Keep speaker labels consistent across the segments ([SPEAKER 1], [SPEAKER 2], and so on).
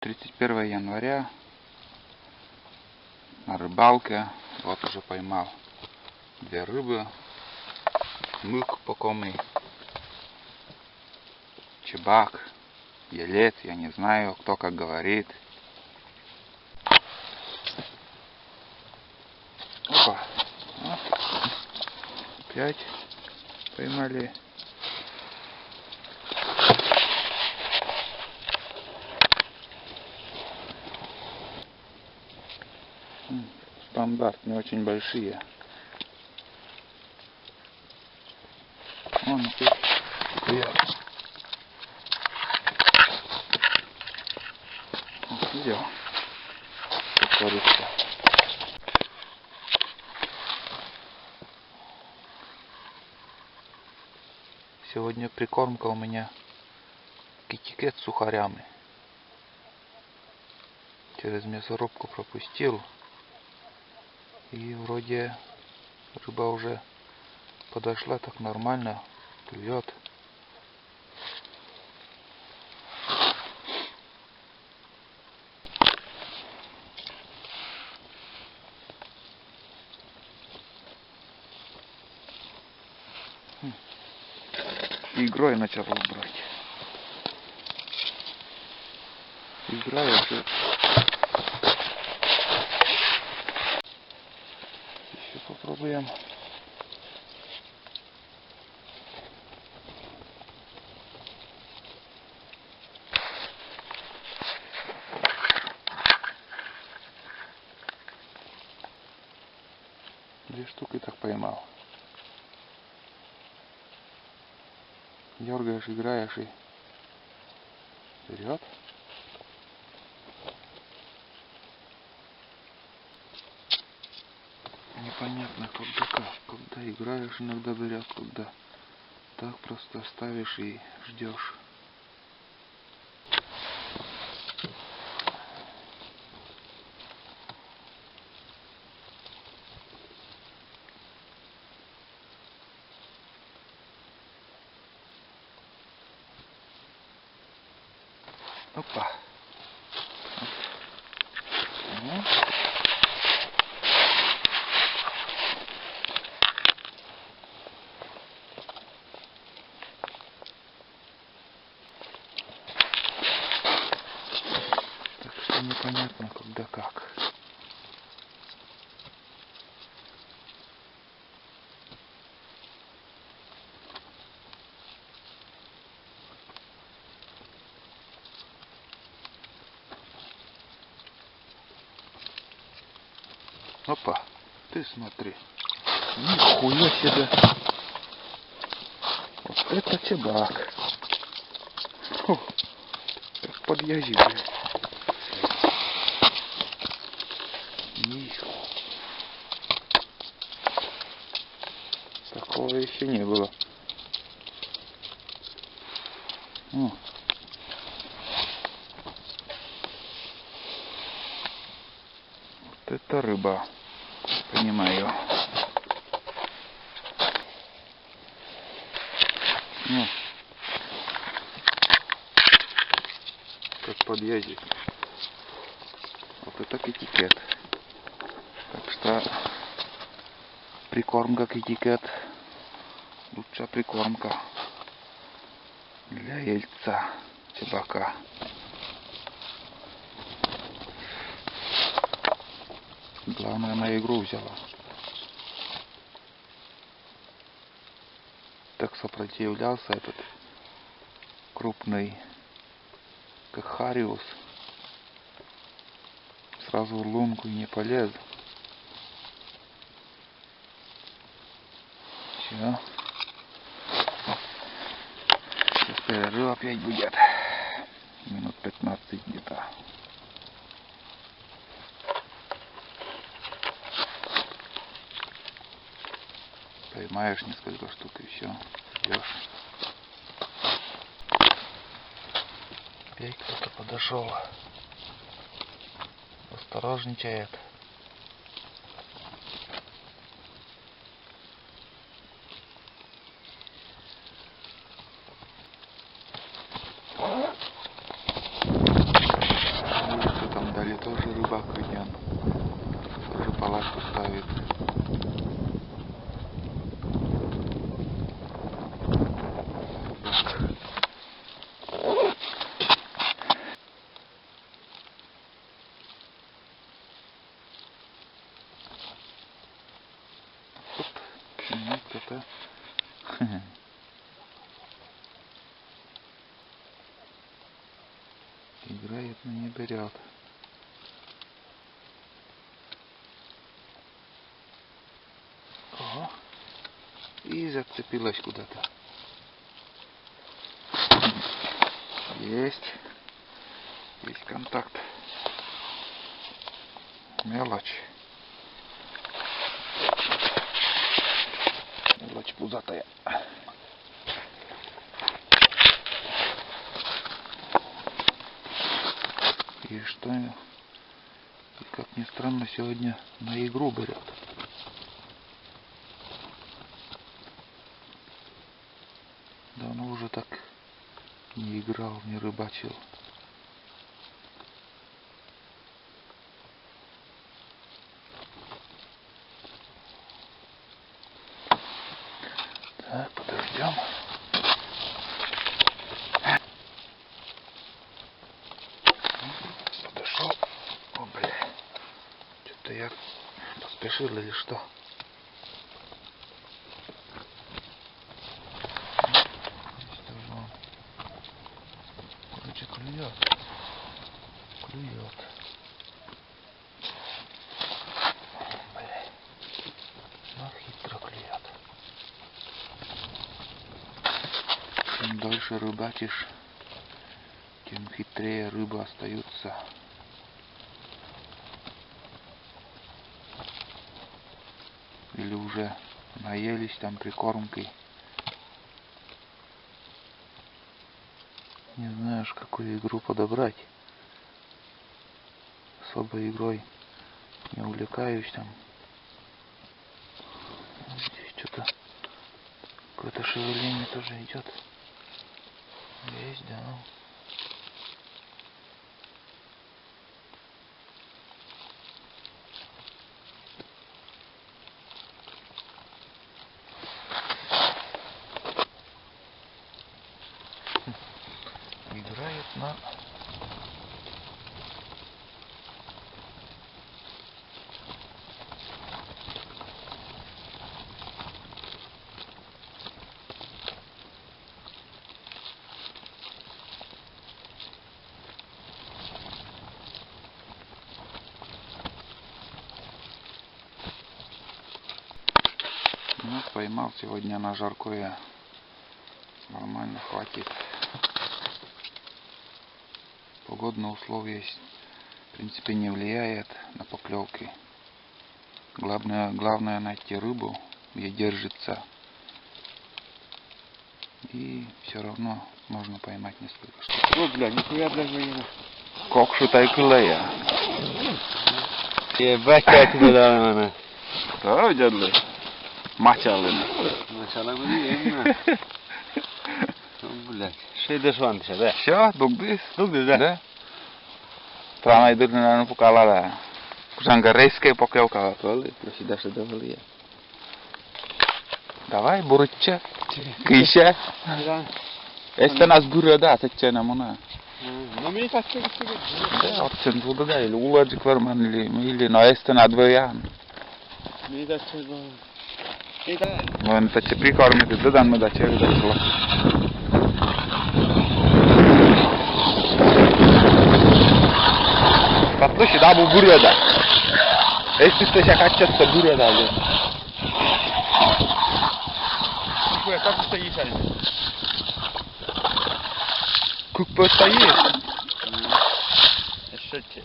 [SPEAKER 1] 31 января на рыбалке. Вот уже поймал 2 рыбы. Мык покомный, чебак, елец, я не знаю, кто как говорит. Опа, вот. Опять поймали. Стандарт, не очень большие. Вон тут вверх. Вот видел, как творится. Сегодня прикормка у меня китикет с сухарями. Через мясорубку пропустил. И вроде рыба уже подошла так нормально, клюет. Игрой начал брать. Играю уже. Еще попробуем. Две штуки так поймал. Дергаешь, играешь и вперед. Непонятно, когда играешь, иногда берет, когда так просто ставишь и ждешь. Опа. Ну. Так что непонятно, когда как. Опа, ты смотри. Нихуя себе. Вот это чебак. Фу, как подъезжает. Такого еще не было. О. Вот это рыба. Понимаю. Ну, как подъездит. Вот это китикет. Так что прикормка китикет. Лучшая прикормка для ельца, чебака. Главное, на игру взяла. Так сопротивлялся этот крупный, как хариус. Сразу в лунку и не полез. Все. Сейчас перерыв опять будет. Минут 15 где-то. Поймаешь несколько штук и все. Ждешь. Опять кто-то подошел. Осторожничает. кто-то играет, но не берет. О, и зацепилась куда-то. Есть контакт. Мелочь. Мелочь пузатая. И что, и как ни странно, сегодня на игру берет. Давно уже так не играл, не рыбачил. Так, подождем. Подошел. О, бля. Что-то я поспешил или что? Короче, клюет. Клюет. Бля. Ну, хитро клюет. Чем дольше рыбачишь, тем хитрее рыбы остаются. Или уже наелись там прикормкой. Не знаешь, какую игру подобрать. Особой игрой не увлекаюсь там. Здесь что-то какое-то шевеление тоже идет. Есть, да. Играет на ну, поймал сегодня на жаркое. Нормально хватит. Погодные условия в принципе не влияет на поклевки. Главное найти рыбу, где держится. И все равно можно поймать несколько штук.
[SPEAKER 2] О, бля, нихуя даже.
[SPEAKER 1] Кокшутай клея.
[SPEAKER 2] Ебать, как ты дала она.
[SPEAKER 1] Да, дядли. Мачалин.
[SPEAKER 2] Начала мы видим. Блядь. Şeyde şu an dışarıda.
[SPEAKER 1] Все, дугдис.
[SPEAKER 2] Дугдис, да?
[SPEAKER 1] Да. Страна идут на покалала. Кушанга рейская поклевка.
[SPEAKER 2] Проси дальше довали.
[SPEAKER 1] Давай, бурыча. Кыша. Este nas burada seçeceğine buna.
[SPEAKER 2] Ну, мне так сказать.
[SPEAKER 1] Atçın burada değil. Ulacık var manili. Mili na este na dvojan.
[SPEAKER 2] Мне так сказать.
[SPEAKER 1] Voin tässä prikormiti tätä mitä çevirillä. Tatlışı da bu burada. Eski şakaççası burada.
[SPEAKER 2] Нихуя, как ты стоишь, Алина?
[SPEAKER 1] Кукпа стоит.
[SPEAKER 2] Что тебе?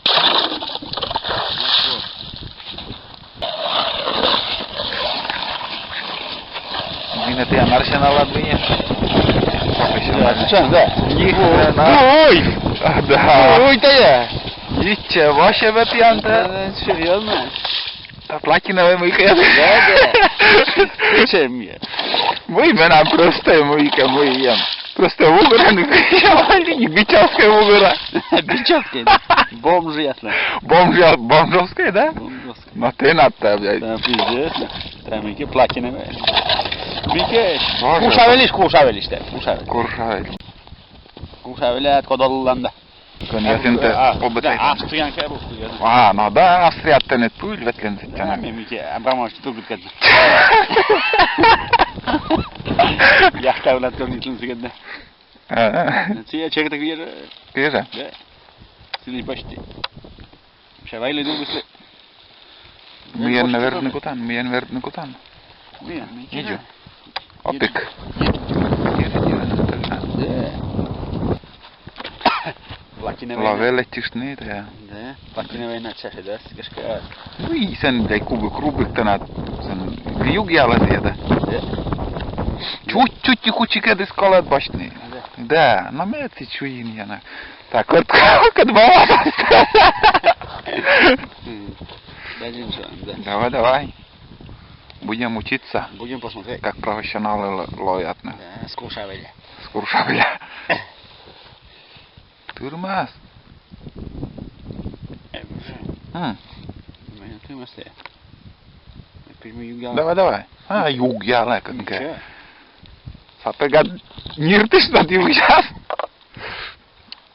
[SPEAKER 1] Yine de yanarşanalar dünya.
[SPEAKER 2] Слушай, да.
[SPEAKER 1] Ой! Да.
[SPEAKER 2] Ой-то я.
[SPEAKER 1] Ничего себе пьянта.
[SPEAKER 2] Серьезно?
[SPEAKER 1] Платиновая мыйка.
[SPEAKER 2] Да. Чем я?
[SPEAKER 1] Мы именно просто мыйка мы ем. Просто в угора не бичевская угора.
[SPEAKER 2] Бичевская, да? Бомж, ясно.
[SPEAKER 1] Бомжовская, да?
[SPEAKER 2] Бомжовская.
[SPEAKER 1] Но ты надо, блядь.
[SPEAKER 2] Да, пиздец. Там и платиновая. Микеш.
[SPEAKER 1] Боже.
[SPEAKER 2] Кушавелиш, да.
[SPEAKER 1] Куршавель.
[SPEAKER 2] Кушавелят kodolanda.
[SPEAKER 1] Kun ja synte obetetaan.
[SPEAKER 2] Austrian kerustu.
[SPEAKER 1] No da Austriatte nyt pylvetlen sitten.
[SPEAKER 2] Ja, mikä Abramovich tukut kadna. Jahtaulad on niitä kadna. Sia çekta giyer.
[SPEAKER 1] Kyllä.
[SPEAKER 2] Ja. Sili pasti. Şavayle dubusle.
[SPEAKER 1] Mien vertne kutan.
[SPEAKER 2] Mien,
[SPEAKER 1] Ijo. Opik. La velletist niitä ja.
[SPEAKER 2] Да. Платина война чаще, да? Скажка.
[SPEAKER 1] Ui sen jäi kubik tänä sen viugiala sieltä. Чуть-чуть кучикадис колад башни. Да, на мети чуин яна. Так, вот как два.
[SPEAKER 2] Да.
[SPEAKER 1] Давай. Будем учиться,
[SPEAKER 2] Будем посмотреть.
[SPEAKER 1] как профессионалы ловят.
[SPEAKER 2] Да, скушавали.
[SPEAKER 1] Скуршавля. Турмас. Давай. Югиала какая. Сапегад ниртиш над югиас.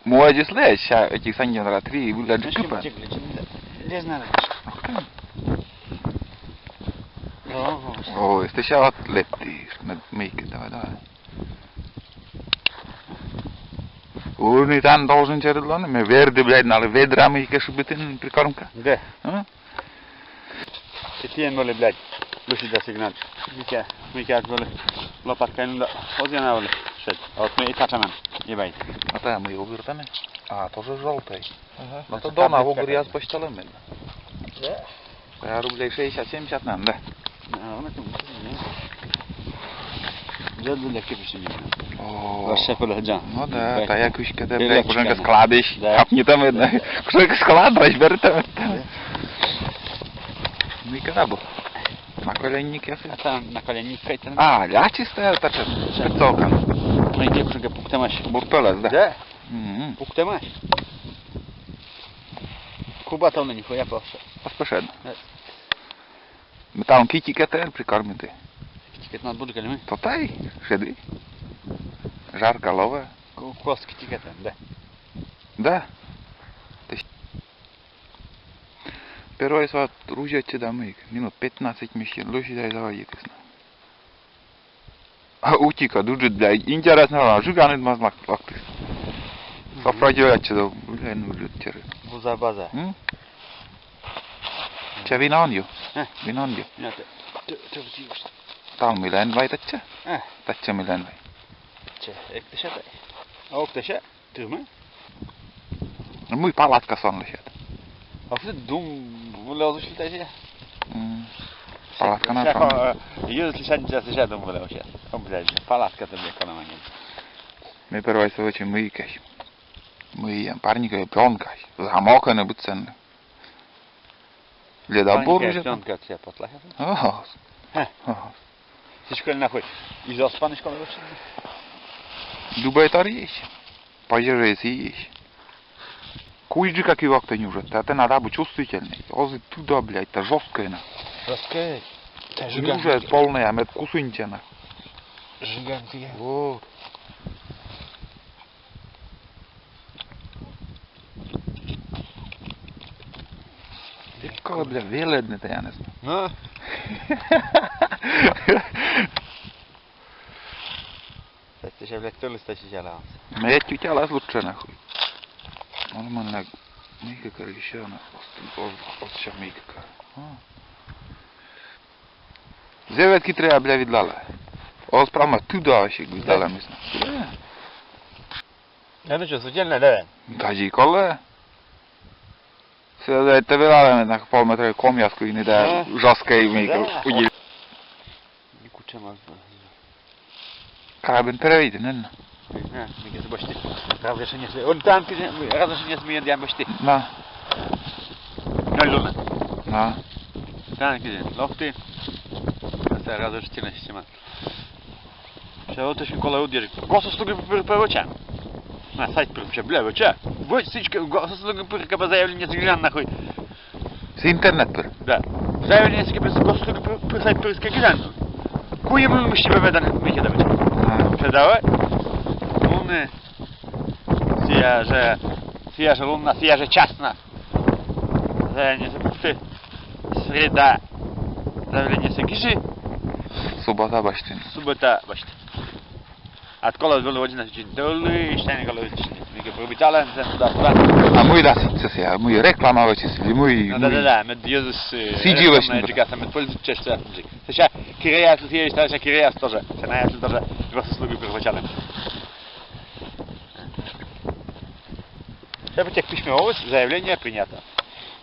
[SPEAKER 1] Можешь лечь, этих саньянра 3 будет купа.
[SPEAKER 2] Не знаю.
[SPEAKER 1] Oi, sitten sä oot letti. Mikä давай. Уни там должен чердон, me verde блядь, нали ведра mikä subitin прикормка.
[SPEAKER 2] Да. Тien oli блядь. Lusita signal. Mikä oli lopakkain озяна oli. Шет. Вот мы и тачамен. Ебай.
[SPEAKER 1] А та мы его вертаны. Тоже желтый. Ну то дома в угре я спочталем. Да. Рублей 60-70 нам, да.
[SPEAKER 2] Jadł lekkie przyjemne.
[SPEAKER 1] O.
[SPEAKER 2] Wasze poleża.
[SPEAKER 1] No da, ta jakoś kiedy blek, może składać, kapnie tam jedno. Krzek składać, berta. No i kadabo. Na kolennik ja
[SPEAKER 2] A tam na kolennik kajtan.
[SPEAKER 1] Ja czyste ta specjalka.
[SPEAKER 2] No i gdzie przege puktemas.
[SPEAKER 1] Burpeles, da.
[SPEAKER 2] Da. Puktemas. Kuba to na nich ja proszę.
[SPEAKER 1] Poszedł. My tam kitiketer przykarmity.
[SPEAKER 2] Kitket nad budkę, nie?
[SPEAKER 1] Tutaj, szedł. Жарко лова.
[SPEAKER 2] Кос kitiketem, da.
[SPEAKER 1] Да. Первый сват ружья домой. Минут 15 мешки. Лучше дай заводить. А утика, дуджит, блядь. Интересно, жиганет мазлак лактыс. Сопротивлять сюда, блядь, ну лютеры.
[SPEAKER 2] Буза-база.
[SPEAKER 1] Че винанью? Винанью. Там милен vai tatsa? Tatsa milen vai?
[SPEAKER 2] Че, ekteşe de. Okteşe, tırmı?
[SPEAKER 1] Mui palatka sonliset.
[SPEAKER 2] Aslında dum vlozu şilteşe.
[SPEAKER 1] Palatka na son.
[SPEAKER 2] Если сейчас я дум vlozu şe. On блядь, palatka to mnie konomanie.
[SPEAKER 1] Me первый свочи мыйкаш. Мыйям парника пёнкаш. Замоканы бутsen. Леда боружет.
[SPEAKER 2] Пёнка тебе потлахет.
[SPEAKER 1] Ага.
[SPEAKER 2] Ты школе нахуй. Из оспаны школы вообще.
[SPEAKER 1] Дубайтар есть. Пожирается есть. Куйджи как и вак-то не уже. Это надо быть чувствительный. Озы туда, блядь, это жесткое на.
[SPEAKER 2] Жесткое?
[SPEAKER 1] Это уже полная, а это кусунтина.
[SPEAKER 2] Жиганты.
[SPEAKER 1] Вот. Какого, бля, веледный-то я не знаю.
[SPEAKER 2] Ну? Tästä se vielä tullista sisällä on.
[SPEAKER 1] Me et ju alla slutsa nahui. Нормально. Мика корещана. Остша мика. Зеветки треба, бля, видлала. Ос прямо туда вообще видлала мисна.
[SPEAKER 2] Ну что, судельно, да?
[SPEAKER 1] Кажи коле. Сега это видлала на пол метра комјаско и не да жаска и мика. Уди.
[SPEAKER 2] Никуча мазба.
[SPEAKER 1] Карабин переведи, не?
[SPEAKER 2] Мика забочти. Разрешение с... Он там, разрешение с меня диамбочти.
[SPEAKER 1] На.
[SPEAKER 2] Ноль луна.
[SPEAKER 1] На.
[SPEAKER 2] Там, где? Лофты. Это разрешение система. Ще вот еще кола удержит. Госа слуги пророча. На сайт пророча, бля, воча. Вот сычка, госа слуги пророча заявление с гилян нахуй.
[SPEAKER 1] С интернет пер.
[SPEAKER 2] Да. Заявление с госа слуги пророча сайт пророча гилян. Куе мы мужчина ведан Мика давай. Давай. Он сия же Свежая луна, свежая частна. Заявление запусти. Среда. Заявление сагижи.
[SPEAKER 1] Subota başlayın.
[SPEAKER 2] Subota başta. At kola dolu odina için dolu işten kola için. Mike probitalen sen da.
[SPEAKER 1] A mój da się, ja mój reklamować jest, mój.
[SPEAKER 2] Da, med Jezus.
[SPEAKER 1] Сиди właśnie.
[SPEAKER 2] Джигаса, med пользуется что. Сейчас Кирея тут есть, сейчас Кирея тоже. Она тут тоже госуслуги первоначально. Чтобы тех письмовое заявление принято.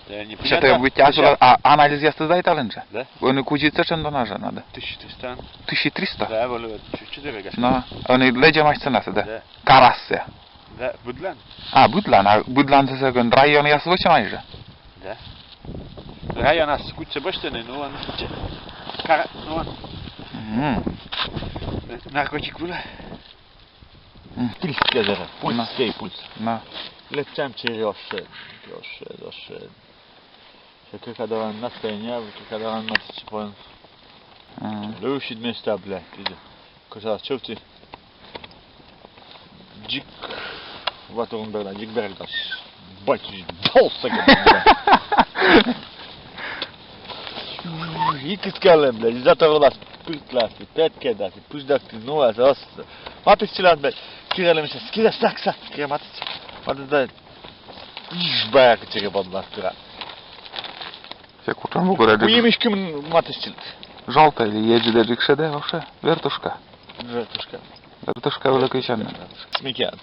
[SPEAKER 2] Не
[SPEAKER 1] Ще треба витягувати, а аналіз я здаю талент.
[SPEAKER 2] Да?
[SPEAKER 1] Вони кузиться чим до ножа надо.
[SPEAKER 2] 1300.
[SPEAKER 1] 1300.
[SPEAKER 2] Да, волю, 4 гаш.
[SPEAKER 1] No, oni ledzie masz cenę, da?
[SPEAKER 2] Да.
[SPEAKER 1] Karasy.
[SPEAKER 2] Да, Будлан.
[SPEAKER 1] A, Budlan to jest rajon jasłocie majże.
[SPEAKER 2] Да. Район нас куча баштаны, ну он кара, ну он наркотик була. Тридцать лет, пульс, пульс.
[SPEAKER 1] No.
[SPEAKER 2] Лепчам черёш. Когда он настроение, когда он матчпон. Лучший место, бля. Казалось, что ты? Джик. Вот он был, Джик Бергас. Батюшка, долса, Икискалем, бля, из-за у нас пыльклассы, 5 кедасы, пусть так ты, ну, а зас. Матыш чилан, бля, киралем сейчас, кира сакса, кира матыш. Матыш да, ишбая, кира подмастыра.
[SPEAKER 1] Ja kurczę w ogóle.
[SPEAKER 2] Ujemiś kim matыш чилан.
[SPEAKER 1] Żołta ili jedzie do Dzikszedę, osze? Wertuszka.
[SPEAKER 2] Wertuszka.
[SPEAKER 1] Wertuszka wielkiej siany.
[SPEAKER 2] Smikiat.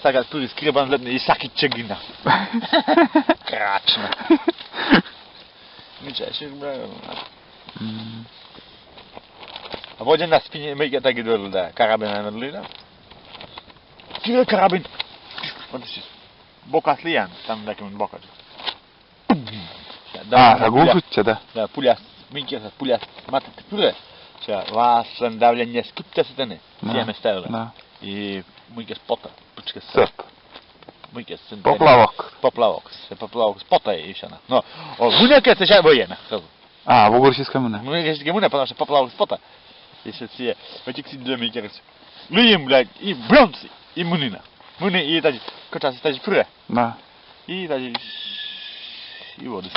[SPEAKER 2] Sagat tu jest kryban letny i saki czegina. Kraczna. Меча, еще А вот на спине мы так и делали, да, карабин навернули, да. Кира карабин. Вот сейчас. Бока слиян, там таким бока.
[SPEAKER 1] А, заглушить, да?
[SPEAKER 2] Да, пуля, минки, пуля, мат, пуля. Сейчас, вас давление скипта сатаны. Все мы ставили.
[SPEAKER 1] Да.
[SPEAKER 2] И минки спота, пучка
[SPEAKER 1] Сырт.
[SPEAKER 2] Поплавок. Поплавок с пота и все. Но муняка это сейчас военно.
[SPEAKER 1] А, в угорщицкой муне.
[SPEAKER 2] Муняка муня, потому что поплавок с пота. Если все в этих сидами кажется. Люим, блядь, и бронцы, и мунина. Муни и тади, кочас тади фрэ.
[SPEAKER 1] Да.
[SPEAKER 2] И тади и воду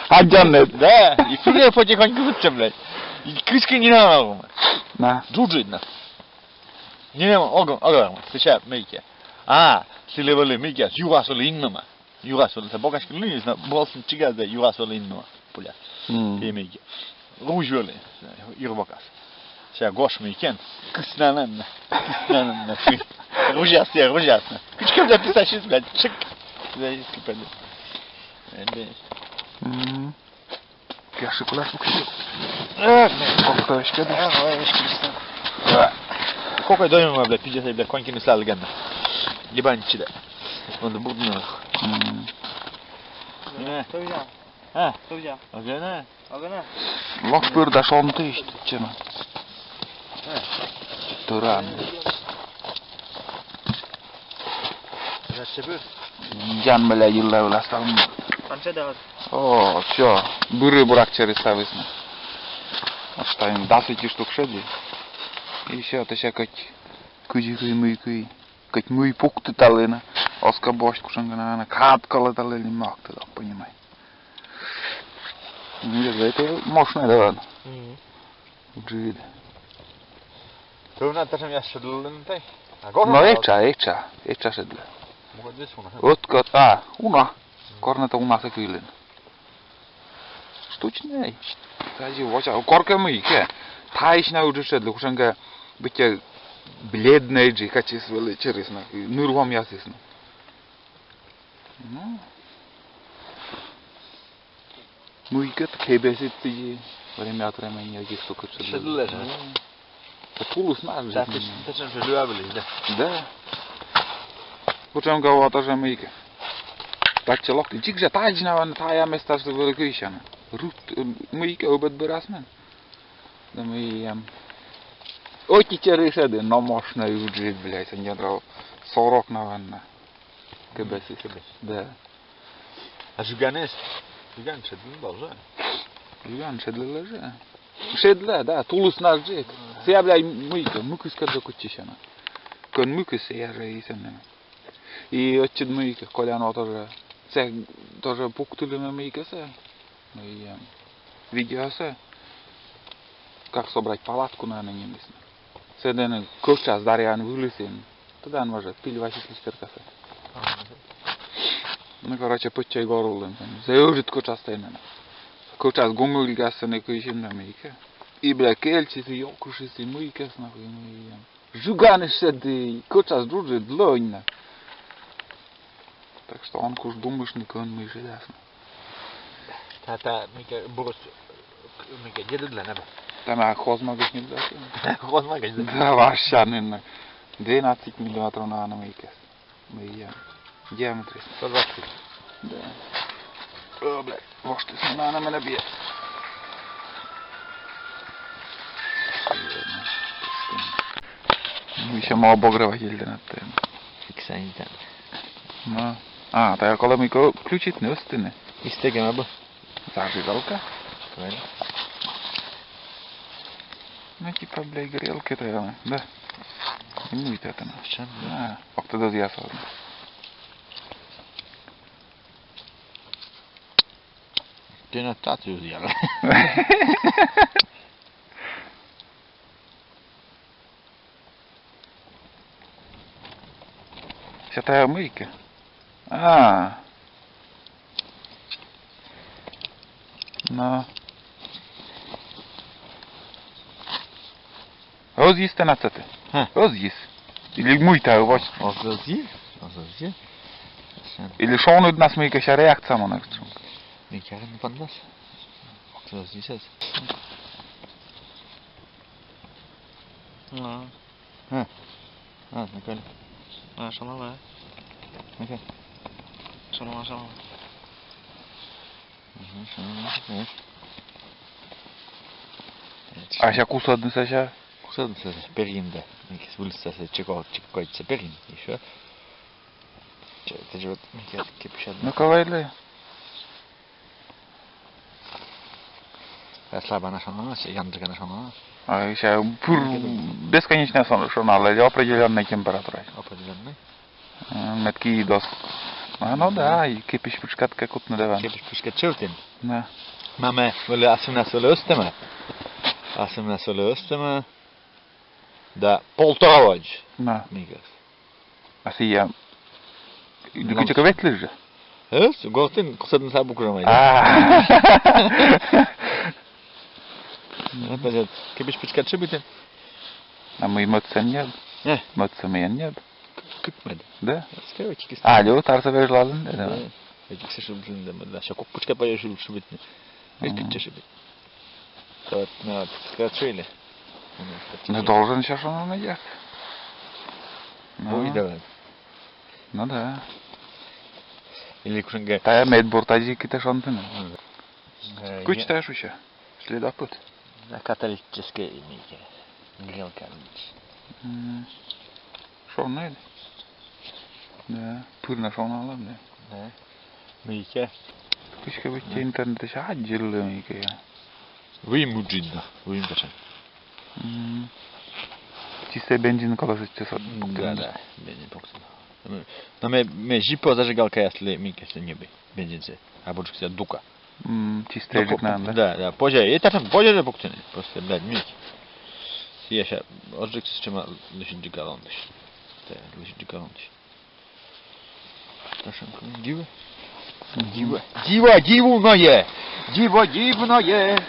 [SPEAKER 1] Отдельно.
[SPEAKER 2] Да, и фрэ потихоньку вытча, блядь. И крышки не надо.
[SPEAKER 1] Да.
[SPEAKER 2] Джуджидно. Не надо, огонь, сейчас мейки. А, силевали мига, юрасоли иннама. Юрасоли, это богашки линии, на болсон чигазда юрасоли иннама. Пуля. И мига. Ружоли, юрбакас. Сейчас гош микен. Кыснананна. Ружасная, ружасная. Кучка, блядь, писащий, блядь, шик. Да, есть кипали.
[SPEAKER 1] Я шоколад покажу.
[SPEAKER 2] Кофточка, да. Сколько дома, блядь, 50, блядь, коньки не стали генна. Ебанчи, да. Он бурнул. Что взял? А? Что взял? Огана. Огана.
[SPEAKER 1] Лохпыр дошел на ты, чена. Туран.
[SPEAKER 2] Зачем?
[SPEAKER 1] Can bile yıllar ulaştalım.
[SPEAKER 2] Anca da var.
[SPEAKER 1] O, все. Быры бурак через совестно. Оставим 10 штук шеди. И все, это все как кузи-куй-муй-куй. Как муй пукты талына. Оска бошку шангана, каткала талыны макты, да, понимай. Это мощно, да, ладно. Джид.
[SPEAKER 2] То на ташем я шедлен тай.
[SPEAKER 1] No etsä sedle. Otkot, una. Korneta unasa kyllin. Штучный. Тази вача, коркамый ке. Тайшна уже sedle, кушанга битя бледный джи, качис вели чересна. Нурвам ясисна. Ну. Муйкет кебесит тиги. Время от времени яких штук
[SPEAKER 2] Sedle.
[SPEAKER 1] Это пулус наш.
[SPEAKER 2] Да, ты же любили, да.
[SPEAKER 1] Да. Kutsam kauan tosiaan mikä. Tatsi lohti. Siksi taisina on taajamesta sitä vielä kyisänä. Mikä opet beräsmen. Да мы очень чересады, но мощно юджит, блядь, они драл 40 наверное. КБС. Да.
[SPEAKER 2] А жиганес? Жиган шедлен должен.
[SPEAKER 1] Жиган шедлен лежа. Шедле, да, Тулус наш джек. Се, блядь, мыкыс когда кутчишана. Кон мыкыс я же и сенна. И отчет мыйка, Коляно тоже. Це тоже пуктулина мыйкасы. И видеосы. Как собрать палатку, наверное, не мысли. Седены курчас дарьян вылезем. Тогда он может пилевать листеркасы. Ну, короче, путчай горулын. Заюжит курчас тайнана. Курчас гумыльгасыны күйшинна мыйка. И, бля, кельчисы, ёкушисы, мыйкас, нахуй, мыйям. Жуганы шеды, курчас дружит, длойна. Так что он куш думышник, он мыши ясно.
[SPEAKER 2] Tata, mikä burus, mikä jedellä nämä.
[SPEAKER 1] Tämä hozmagos не дашь?
[SPEAKER 2] Hozmagos.
[SPEAKER 1] Да, вообще, наверное. 12 миллиметров на мыйкас. Мыйям. Диаметре.
[SPEAKER 2] 120.
[SPEAKER 1] Да. О, блядь, вот что с на меня бьет. Ну, ще мав обогрівати на тему.
[SPEAKER 2] Фіксається.
[SPEAKER 1] Ну. А, та я коли ми включить не остине.
[SPEAKER 2] І стегемо або?
[SPEAKER 1] Зажигалка.
[SPEAKER 2] Правильно.
[SPEAKER 1] Ну, типа, блядь, грелки-то я, да. Ну, и это,
[SPEAKER 2] Що?
[SPEAKER 1] а, октодоз я сразу.
[SPEAKER 2] Ти на стацію з'їла.
[SPEAKER 1] Святая мийка. А. Ну. Роз'їсти на це ти. Роз'їс. Или мийта ось.
[SPEAKER 2] Озазі? Озазі?
[SPEAKER 1] Или що воно від нас мийка ще реакція на цю.
[SPEAKER 2] Mikä on pannas? Ozazí ses. No. Näköinen. Samalla. Okei. Samalla.
[SPEAKER 1] А ще кусадниця ще.
[SPEAKER 2] Кусадниця перинда. Mikäs vulssa se tsekoitse perin, еще. Это же вот mikä kipsad.
[SPEAKER 1] Ну, кавайли.
[SPEAKER 2] Слабо нашла, Яндека нашла.
[SPEAKER 1] А ще бесконечная шанала или определенная температура.
[SPEAKER 2] Определенный.
[SPEAKER 1] Метки дос. А, ну да, и кипиш пучкат как вот надаван.
[SPEAKER 2] Kipis pusket tjutin.
[SPEAKER 1] Да.
[SPEAKER 2] Mame, ville asumnas oli östämä. Asumnas oli östämä. Da poltavoj.
[SPEAKER 1] Да.
[SPEAKER 2] Mikäs?
[SPEAKER 1] А сия... Дykütsäkö vetlyrsä?
[SPEAKER 2] Yes, kohtin kusadın saa bukurama. Нападет. Kipis pusket tjutin.
[SPEAKER 1] А мы мыться нет.
[SPEAKER 2] Не.
[SPEAKER 1] Мыться меня нет.
[SPEAKER 2] Kükmedi.
[SPEAKER 1] Да?
[SPEAKER 2] Скавочки.
[SPEAKER 1] Alo, tarsa ver lazım dedi.
[SPEAKER 2] Эти все шибли, да, сейчас кукпучка поешь шибить. Эти шибить. Вот, ну, скачали.
[SPEAKER 1] Ну, должен сейчас он найдет.
[SPEAKER 2] Ой, давай.
[SPEAKER 1] Ну да.
[SPEAKER 2] Или кушанга.
[SPEAKER 1] Та медбуртази кита шонтын. Куч таешь еще? Следопыт.
[SPEAKER 2] На католической мике. Грелка.
[SPEAKER 1] Шо найди? Да. Пырна шо налам, да.
[SPEAKER 2] Да. Мике.
[SPEAKER 1] Кучка битти интернете ша аджиллы мике я.
[SPEAKER 2] Вымуджинна. Вымуджин.
[SPEAKER 1] Чистая бензин колосит часов.
[SPEAKER 2] Да. Бензин поксен. Но me жипо зажигалка если мике если не бы. Бензинце. А больше сказать дука.
[SPEAKER 1] Чистая жигнан, да?
[SPEAKER 2] Да, да. Позже. Это там позже поксен. Просто, блядь, мике. Я сейчас отжиг с чем лишь дигалондиш. Да, лишь дигалондиш. Ташенко, дива? Дива. Дива, дивное! Дива, дивное!